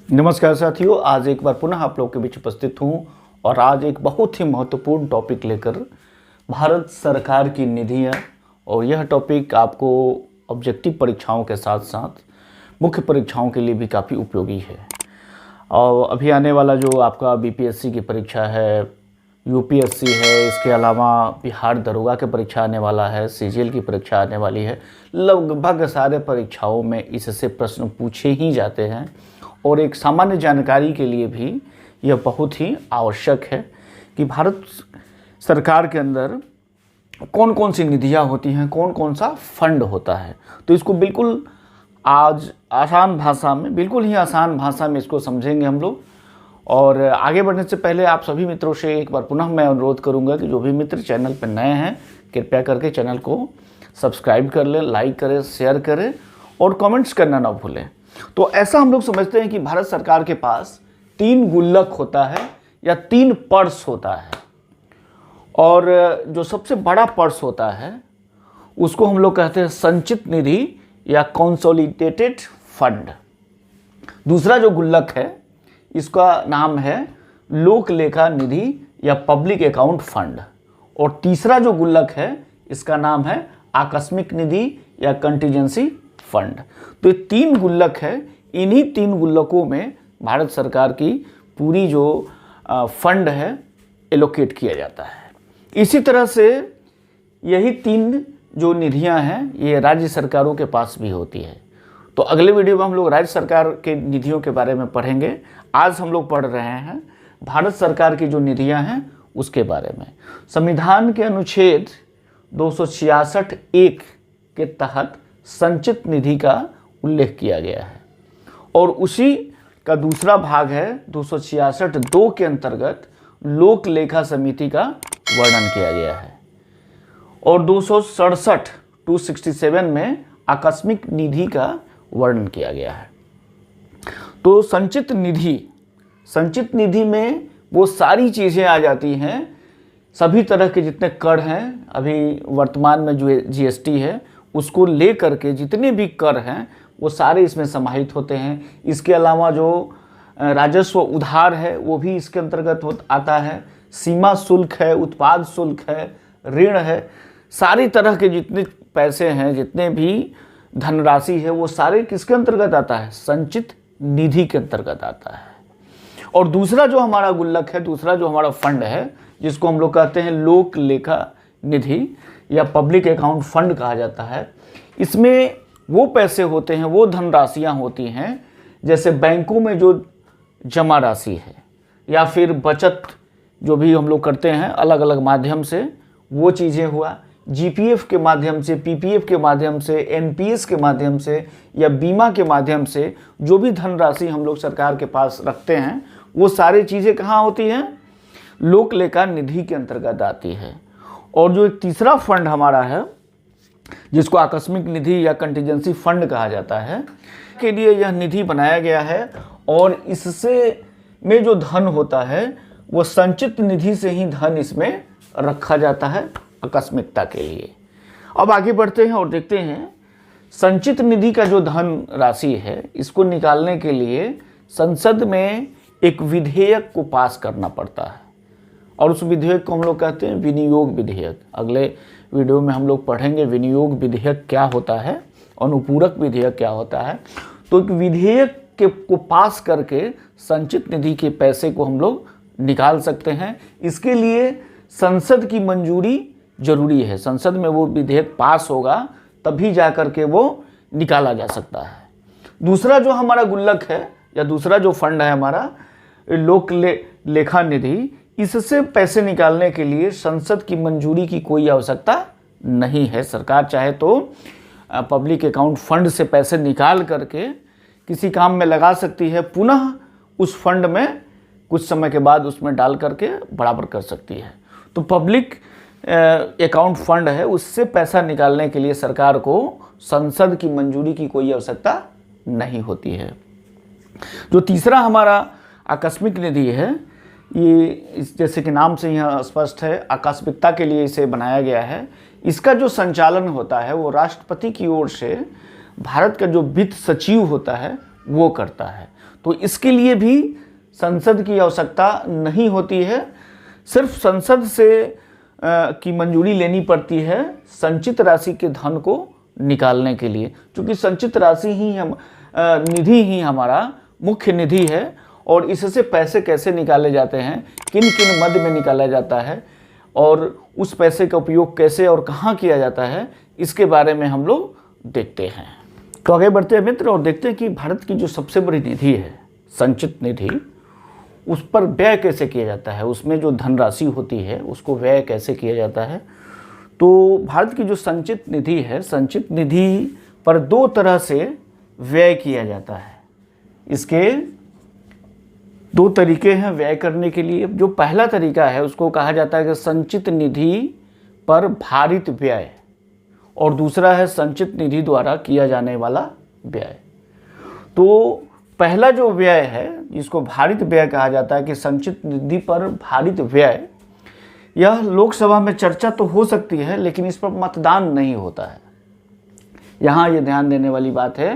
नमस्कार साथियों, आज एक बार पुनः आप लोग के बीच उपस्थित हूँ और आज एक बहुत ही महत्वपूर्ण टॉपिक लेकर भारत सरकार की निधियाँ। और यह टॉपिक आपको ऑब्जेक्टिव परीक्षाओं के साथ साथ मुख्य परीक्षाओं के लिए भी काफ़ी उपयोगी है। और अभी आने वाला जो आपका बीपीएससी की परीक्षा है, यूपीएससी है, इसके अलावा बिहार दरोगा की परीक्षा आने वाला है, सीजीएल की परीक्षा आने वाली है। लगभग सारे परीक्षाओं में इससे प्रश्न पूछे ही जाते हैं और एक सामान्य जानकारी के लिए भी यह बहुत ही आवश्यक है कि भारत सरकार के अंदर कौन कौन सी निधियाँ होती हैं, कौन कौन सा फंड होता है। तो इसको बिल्कुल आज आसान भाषा में, बिल्कुल ही आसान भाषा में इसको समझेंगे हम लोग। और आगे बढ़ने से पहले आप सभी मित्रों से एक बार पुनः मैं अनुरोध करूंगा कि जो भी मित्र चैनल पर नए हैं कृपया करके चैनल को सब्सक्राइब कर लें, लाइक करें, शेयर करें और कमेंट्स करना ना भूलें। तो ऐसा हम लोग समझते हैं कि भारत सरकार के पास 3 गुल्लक होता है या 3 पर्स होता है। और जो सबसे बड़ा पर्स होता है उसको हम लोग कहते हैं संचित निधि या कंसोलिडेटेड फंड। दूसरा जो गुल्लक है इसका नाम है लोक लेखा निधि या पब्लिक अकाउंट फंड। और तीसरा जो गुल्लक है इसका नाम है आकस्मिक निधि या कंटीजेंसी फंड। तो ये 3 गुल्लक है। इन्हीं 3 गुल्लकों में भारत सरकार की पूरी जो फंड है एलोकेट किया जाता है। इसी तरह से यही 3 जो निधियां हैं ये राज्य सरकारों के पास भी होती है। तो अगले वीडियो में हम लोग राज्य सरकार के निधियों के बारे में पढ़ेंगे। आज हम लोग पढ़ रहे हैं भारत सरकार की जो निधियां हैं उसके बारे में। संविधान के अनुच्छेद 266(1) के तहत संचित निधि का उल्लेख किया गया है और उसी का दूसरा भाग है 266(2) के अंतर्गत लोक लेखा समिति का वर्णन किया गया है। और 267 में आकस्मिक निधि का वर्णन किया गया है। तो संचित निधि में वो सारी चीज़ें आ जाती हैं, सभी तरह के जितने कर हैं, अभी वर्तमान में जो जीएसटी है उसको ले करके जितने भी कर हैं वो सारे इसमें समाहित होते हैं। इसके अलावा जो राजस्व उधार है वो भी इसके अंतर्गत आता है। सीमा शुल्क है, उत्पाद शुल्क है, ऋण है, सारी तरह के जितने पैसे हैं, जितने भी धनराशि है वो सारे किसके अंतर्गत आता है? संचित निधि के अंतर्गत आता है। और दूसरा जो हमारा गुल्लक है, दूसरा जो हमारा फंड है जिसको हम लोग कहते हैं लोक लेखा निधि या पब्लिक अकाउंट फंड कहा जाता है, इसमें वो पैसे होते हैं, वो धनराशियाँ होती हैं जैसे बैंकों में जो जमा राशि है या फिर बचत जो भी हम लोग करते हैं अलग अलग माध्यम से, वो चीज़ें हुआ, जीपीएफ के माध्यम से, पीपीएफ के माध्यम से, एनपीएस के माध्यम से या बीमा के माध्यम से जो भी धनराशि हम लोग सरकार के पास रखते हैं वो सारी चीज़ें कहाँ होती हैं? लोक लेखा निधि के अंतर्गत आती है। और जो एक तीसरा फंड हमारा है जिसको आकस्मिक निधि या कंटीजेंसी फंड कहा जाता है, के लिए यह निधि बनाया गया है और इससे में जो धन होता है वो संचित निधि से ही धन इसमें रखा जाता है आकस्मिकता के लिए। अब आगे बढ़ते हैं और देखते हैं संचित निधि का जो धन राशि है इसको निकालने के लिए संसद में एक विधेयक को पास करना पड़ता है और उस विधेयक को हम लोग कहते हैं विनियोग विधेयक। अगले वीडियो में हम लोग पढ़ेंगे विनियोग विधेयक क्या होता है, अनुपूरक विधेयक क्या होता है। तो एक विधेयक को पास करके संचित निधि के पैसे को हम लोग निकाल सकते हैं। इसके लिए संसद की मंजूरी जरूरी है। संसद में वो विधेयक पास होगा तभी जा कर के वो निकाला जा सकता है। दूसरा जो हमारा गुल्लक है या दूसरा जो फंड है हमारा लोक लेखा निधि, इससे पैसे निकालने के लिए संसद की मंजूरी की कोई आवश्यकता नहीं है। सरकार चाहे तो पब्लिक अकाउंट फंड से पैसे निकाल करके किसी काम में लगा सकती है, पुनः उस फंड में कुछ समय के बाद उसमें डाल करके बराबर कर सकती है। तो पब्लिक अकाउंट फंड है, उससे पैसा निकालने के लिए सरकार को संसद की मंजूरी की कोई आवश्यकता नहीं होती है। जो तीसरा हमारा आकस्मिक निधि है, ये जैसे कि नाम से यह स्पष्ट है, आकस्मिकता के लिए इसे बनाया गया है। इसका जो संचालन होता है वो राष्ट्रपति की ओर से भारत का जो वित्त सचिव होता है वो करता है। तो इसके लिए भी संसद की आवश्यकता नहीं होती है, सिर्फ संसद से की मंजूरी लेनी पड़ती है संचित राशि के धन को निकालने के लिए, क्योंकि संचित राशि ही निधि ही हमारा मुख्य निधि है और इससे पैसे कैसे निकाले जाते हैं, किन किन मद में निकाला जाता है और उस पैसे का उपयोग कैसे और कहाँ किया जाता है, इसके बारे में हम लोग देखते हैं। तो आगे बढ़ते हैं मित्र और देखते हैं कि भारत की जो सबसे बड़ी निधि है संचित निधि, उस पर व्यय कैसे किया जाता है, उसमें जो धनराशि होती है उसको व्यय कैसे किया जाता है। तो भारत की जो संचित निधि है, संचित निधि पर दो तरह से व्यय किया जाता है। इसके दो तरीके हैं व्यय करने के लिए। जो पहला तरीका है उसको कहा जाता है कि संचित निधि पर भारित व्यय, और दूसरा है संचित निधि द्वारा किया जाने वाला व्यय। तो पहला जो व्यय है जिसको भारित व्यय कहा जाता है कि संचित निधि पर भारित व्यय, यह लोकसभा में चर्चा तो हो सकती है लेकिन इस पर मतदान नहीं होता है। यहाँ ये ध्यान देने वाली बात है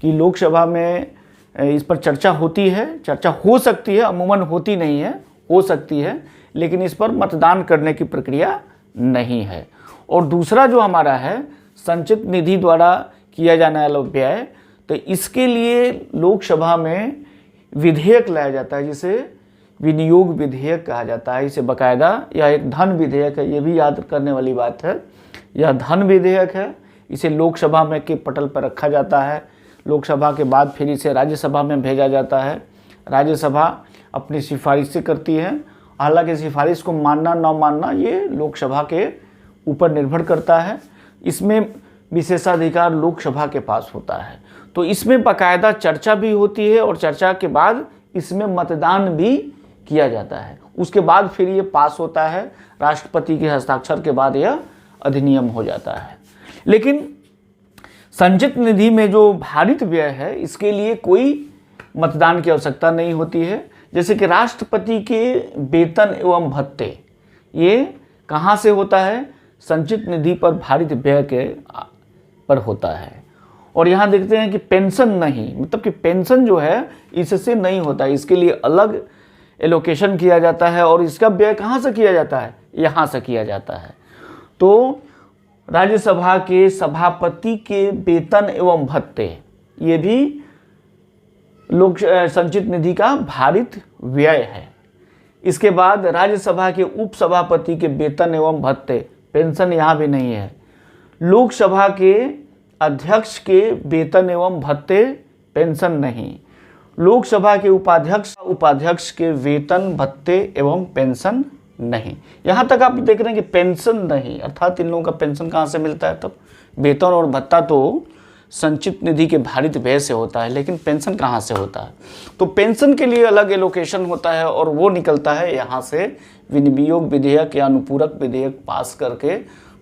कि लोकसभा में इस पर चर्चा होती है, चर्चा हो सकती है, अमूमन होती नहीं है, हो सकती है, लेकिन इस पर मतदान करने की प्रक्रिया नहीं है। और दूसरा जो हमारा है संचित निधि द्वारा किया जाने वाला व्यय, तो इसके लिए लोकसभा में विधेयक लाया जाता है जिसे विनियोग विधेयक कहा जाता है। इसे बाकायदा यह एक धन विधेयक है, ये भी याद करने वाली बात है, यह धन विधेयक है। इसे लोकसभा में के पटल पर रखा जाता है, लोकसभा के बाद फिर इसे राज्यसभा में भेजा जाता है। राज्यसभा अपनी सिफारिशें करती है, हालांकि सिफारिश को मानना न मानना ये लोकसभा के ऊपर निर्भर करता है। इसमें विशेषाधिकार लोकसभा के पास होता है। तो इसमें बाकायदा चर्चा भी होती है और चर्चा के बाद इसमें मतदान भी किया जाता है। उसके बाद फिर ये पास होता है, राष्ट्रपति के हस्ताक्षर के बाद यह अधिनियम हो जाता है। लेकिन संचित निधि में जो भारित व्यय है इसके लिए कोई मतदान की आवश्यकता नहीं होती है। जैसे कि राष्ट्रपति के वेतन एवं भत्ते, ये कहाँ से होता है? संचित निधि पर भारित व्यय के पर होता है। और यहाँ देखते हैं कि पेंशन नहीं, मतलब कि पेंशन जो है इससे नहीं होता है, इसके लिए अलग एलोकेशन किया जाता है। और इसका व्यय कहाँ से किया जाता है? यहाँ से किया जाता है। तो राज्यसभा के सभापति के वेतन एवं भत्ते, ये भी लोक संचित निधि का भारित व्यय है। इसके बाद राज्यसभा के उपसभापति के वेतन एवं भत्ते, पेंशन यहाँ भी नहीं है। लोकसभा के अध्यक्ष के वेतन एवं भत्ते, पेंशन नहीं। लोकसभा के उपाध्यक्ष के वेतन भत्ते एवं पेंशन नहीं। यहाँ तक आप देख रहे हैं कि पेंशन नहीं, अर्थात इन लोगों का पेंशन कहाँ से मिलता है? तब वेतन और भत्ता तो संचित निधि के भारित व्यय से होता है, लेकिन पेंशन कहाँ से होता है? तो पेंशन के लिए अलग एलोकेशन होता है और वो निकलता है यहाँ से विनियोग विधेयक या अनुपूरक विधेयक पास करके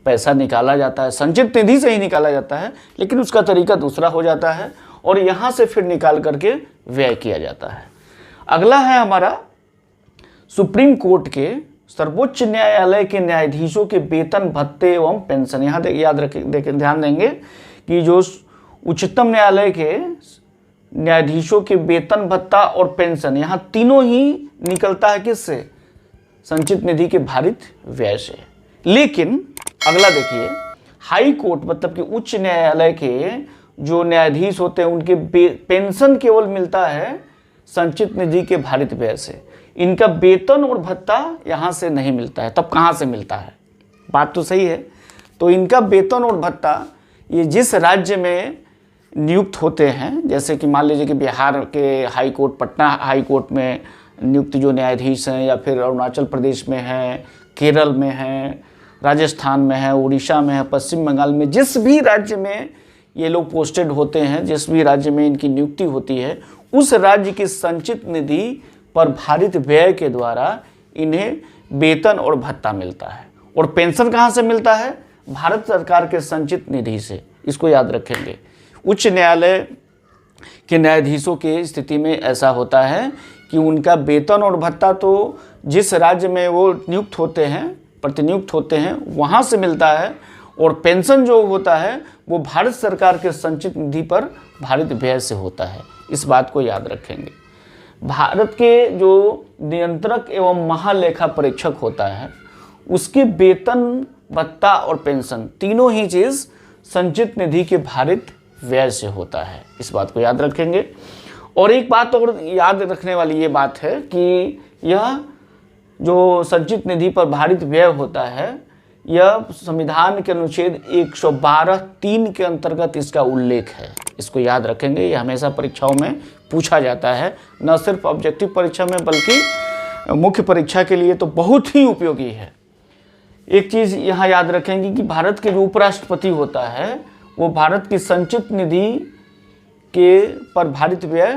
पैसा निकाला जाता है। संचित निधि से ही निकाला जाता है, लेकिन उसका तरीका दूसरा हो जाता है और यहाँ से फिर निकाल करके व्यय किया जाता है। अगला है हमारा सुप्रीम कोर्ट के, सर्वोच्च न्यायालय के न्यायाधीशों के वेतन भत्ते एवं पेंशन। यहाँ याद रखें, ध्यान देंगे कि जो उच्चतम न्यायालय के न्यायाधीशों के वेतन भत्ता और पेंशन, यहाँ तीनों ही निकलता है किससे? संचित निधि के भारित व्यय से। लेकिन अगला देखिए, हाई कोर्ट मतलब कि उच्च न्यायालय के जो न्यायाधीश होते हैं उनके पेंशन केवल मिलता है संचित निधि के भारित व्यय से। इनका वेतन और भत्ता यहाँ से नहीं मिलता है। तब कहाँ से मिलता है? बात तो सही है। तो इनका वेतन और भत्ता ये जिस राज्य में नियुक्त होते हैं, जैसे कि मान लीजिए कि बिहार के high court, Patna high court में नियुक्त जो न्यायाधीश हैं, या फिर अरुणाचल प्रदेश में हैं, केरल में हैं, राजस्थान में है, उड़ीसा में है, पश्चिम बंगाल में, जिस भी राज्य में ये लोग पोस्टेड होते हैं, जिस भी राज्य में इनकी नियुक्ति होती है, उस राज्य की संचित निधि पर भारित व्यय के द्वारा इन्हें वेतन और भत्ता मिलता है। और पेंशन कहाँ से मिलता है? भारत सरकार के संचित निधि से। इसको याद रखेंगे। उच्च न्यायालय के न्यायाधीशों के स्थिति में ऐसा होता है कि उनका वेतन और भत्ता तो जिस राज्य में वो नियुक्त होते हैं, प्रतिनियुक्त होते हैं, वहाँ से मिलता है, और पेंशन जो होता है वो भारत सरकार के संचित निधि पर भारित व्यय से होता है। इस बात को याद रखेंगे। भारत के जो नियंत्रक एवं महालेखा परीक्षक होता है उसके वेतन, भत्ता और पेंशन तीनों ही चीज़ संचित निधि के भारित व्यय से होता है। इस बात को याद रखेंगे। और एक बात और याद रखने वाली ये बात है कि यह जो संचित निधि पर भारित व्यय होता है यह संविधान के अनुच्छेद 112(3) के अंतर्गत इसका उल्लेख है। इसको याद रखेंगे। यह हमेशा परीक्षाओं में पूछा जाता है, न सिर्फ ऑब्जेक्टिव परीक्षा में बल्कि मुख्य परीक्षा के लिए तो बहुत ही उपयोगी है। एक चीज़ यहाँ याद रखेंगे कि भारत के जो उपराष्ट्रपति होता है वो भारत की संचित निधि के पर भारित व्यय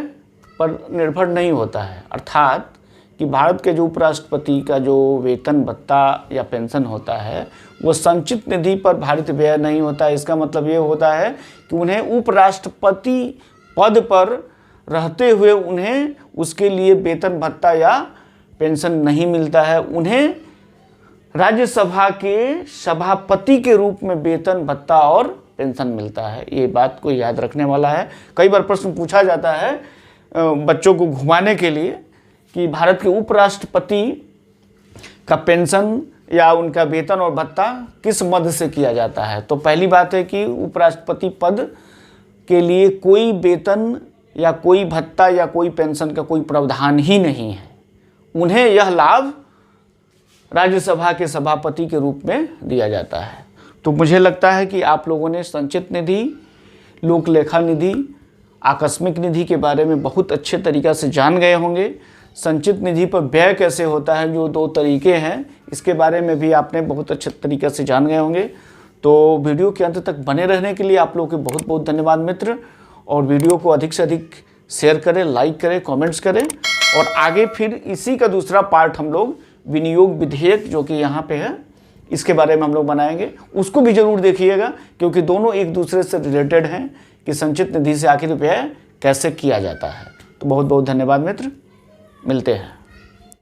पर निर्भर नहीं होता है। अर्थात कि भारत के जो उपराष्ट्रपति का जो वेतन, भत्ता या पेंशन होता है वो संचित निधि पर भारित व्यय नहीं होता है। इसका मतलब ये होता है कि उन्हें उपराष्ट्रपति पद पर रहते हुए उन्हें उसके लिए वेतन, भत्ता या पेंशन नहीं मिलता है। उन्हें राज्यसभा के सभापति के रूप में वेतन, भत्ता और पेंशन मिलता है। ये बात को याद रखने वाला है। कई बार प्रश्न पूछा जाता है बच्चों को घुमाने के लिए कि भारत के उपराष्ट्रपति का पेंशन या उनका वेतन और भत्ता किस मद से किया जाता है। तो पहली बात है कि उपराष्ट्रपति पद के लिए कोई वेतन या कोई भत्ता या कोई पेंशन का कोई प्रावधान ही नहीं है। उन्हें यह लाभ राज्यसभा के सभापति के रूप में दिया जाता है। तो मुझे लगता है कि आप लोगों ने संचित निधि, लोक लेखा निधि, आकस्मिक निधि के बारे में बहुत अच्छे तरीक़ा से जान गए होंगे। संचित निधि पर व्यय कैसे होता है, जो 2 तरीके हैं, इसके बारे में भी आपने बहुत अच्छे तरीके से जान गए होंगे। तो वीडियो के अंत तक बने रहने के लिए आप लोगों के बहुत बहुत धन्यवाद मित्र। और वीडियो को अधिक से अधिक शेयर करें, लाइक करें, कमेंट्स करें। और आगे फिर इसी का दूसरा पार्ट हम लोग विनियोग विधेयक जो कि यहाँ पे है इसके बारे में हम लोग बनाएंगे, उसको भी ज़रूर देखिएगा क्योंकि दोनों एक दूसरे से रिलेटेड हैं कि संचित निधि से आखिर व्यय कैसे किया जाता है। तो बहुत बहुत धन्यवाद मित्र, मिलते हैं।